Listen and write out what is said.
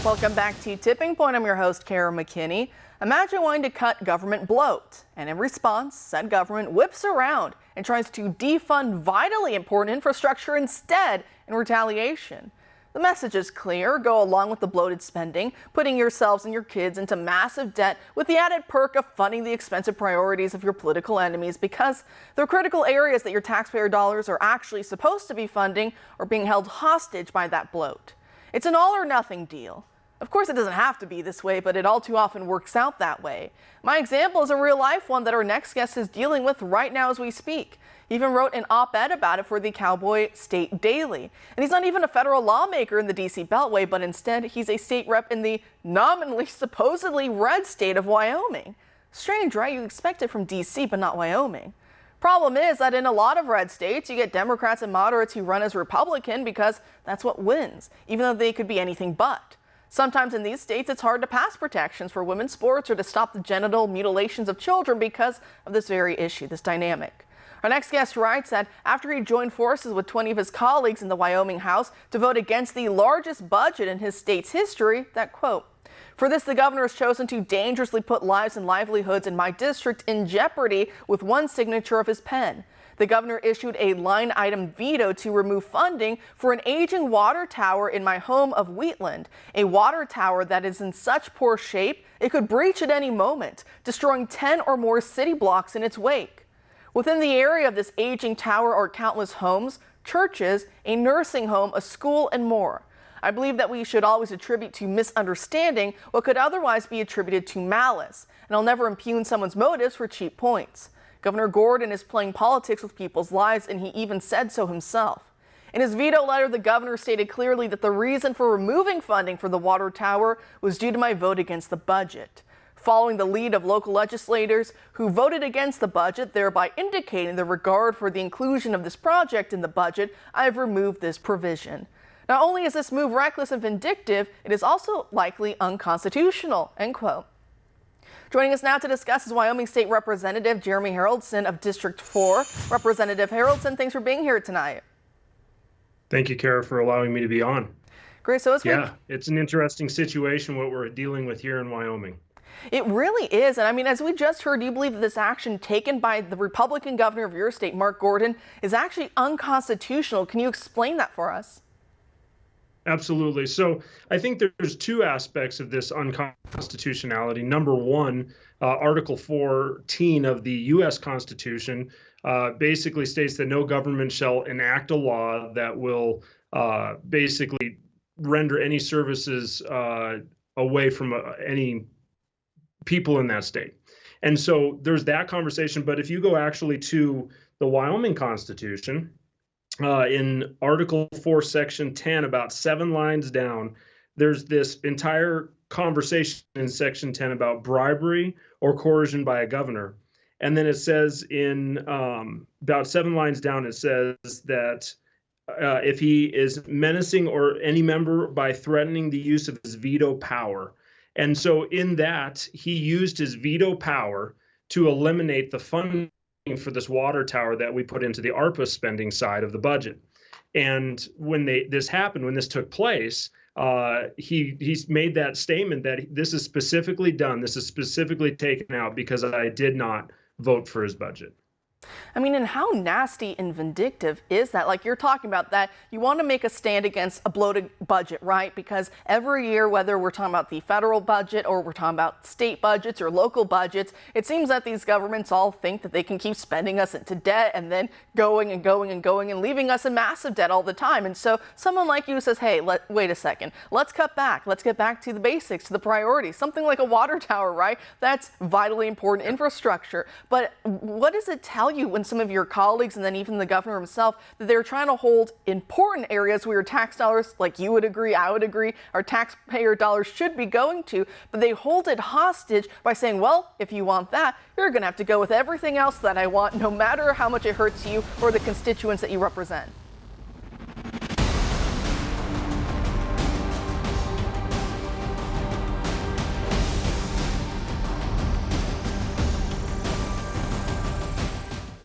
Welcome back to Tipping Point. I'm your host, Kara McKinney. Imagine wanting to cut government bloat, and in response, said government whips around and tries to defund vitally important infrastructure instead in retaliation. The message is clear: go along with the bloated spending, putting yourselves and your kids into massive debt with the added perk of funding the expensive priorities of your political enemies, because the critical areas that your taxpayer dollars are actually supposed to be funding are being held hostage by that bloat. It's an all or nothing deal. Of course, it doesn't have to be this way, but it all too often works out that way. My example is a real life one that our next guest is dealing with right now as we speak. He even wrote an op-ed about it for the Cowboy State Daily. And he's not even a federal lawmaker in the D.C. Beltway, but instead he's a state rep in the nominally supposedly red state of Wyoming. Strange, right? You expect it from D.C., but not Wyoming. Problem is that in a lot of red states, you get Democrats and moderates who run as Republican because that's what wins, even though they could be anything but. Sometimes in these states, it's hard to pass protections for women's sports or to stop the genital mutilations of children because of this very issue, this dynamic. Our next guest writes that after he joined forces with 20 of his colleagues in the Wyoming House to vote against the largest budget in his state's history, that quote, "For this, the governor has chosen to dangerously put lives and livelihoods in my district in jeopardy with one signature of his pen. The governor issued a line item veto to remove funding for an aging water tower in my home of Wheatland, a water tower that is in such poor shape it could breach at any moment, destroying 10 or more city blocks in its wake. Within the area of this aging tower are countless homes, churches, a nursing home, a school, and more. I believe that we should always attribute to misunderstanding what could otherwise be attributed to malice, and I'll never impugn someone's motives for cheap points. Governor Gordon is playing politics with people's lives, and he even said so himself. In his veto letter, the governor stated clearly that the reason for removing funding for the water tower was due to my vote against the budget. Following the lead of local legislators who voted against the budget, thereby indicating their regard for the inclusion of this project in the budget, I have removed this provision. Not only is this move reckless and vindictive, it is also likely unconstitutional," end quote. Joining us now to discuss is Wyoming State Representative Jeremy Haroldson of District 4. Representative Haroldson, thanks for being here tonight. Thank you, Kara, for allowing me to be on. Great. So it's an interesting situation what we're dealing with here in Wyoming. It really is. And I mean, as we just heard, do you believe that this action taken by the Republican governor of your state, Mark Gordon, is actually unconstitutional? Can you explain that for us? Absolutely. So I think there's two aspects of this unconstitutionality. Number one, Article 14 of the U.S. Constitution basically states that no government shall enact a law that will basically render any services away from any people in that state. And so there's that conversation. But if you go actually to the Wyoming Constitution, in Article 4, Section 10, about 7 lines down, there's this entire conversation in Section 10 about bribery or coercion by a governor. And then it says in about 7 lines down, it says that if he is menacing or any member by threatening the use of his veto power. And so in that, he used his veto power to eliminate the funding for this water tower that we put into the ARPA spending side of the budget. And when this happened, when this took place, he's made that statement that this is specifically done, this is specifically taken out because I did not vote for his budget. I mean, and how nasty and vindictive is that? Like you're talking about that, you want to make a stand against a bloated budget, right? Because every year, whether we're talking about the federal budget or we're talking about state budgets or local budgets, it seems that these governments all think that they can keep spending us into debt and then going and going and going and leaving us in massive debt all the time. And so someone like you says, hey, wait a second, let's cut back. Let's get back to the basics, to the priorities, something like a water tower, right? That's vitally important infrastructure. But what does it tell you when some of your colleagues and then even the governor himself that they're trying to hold important areas where your tax dollars, like you would agree, I would agree, our taxpayer dollars should be going to, but they hold it hostage by saying, well, if you want that, you're going to have to go with everything else that I want, no matter how much it hurts you or the constituents that you represent?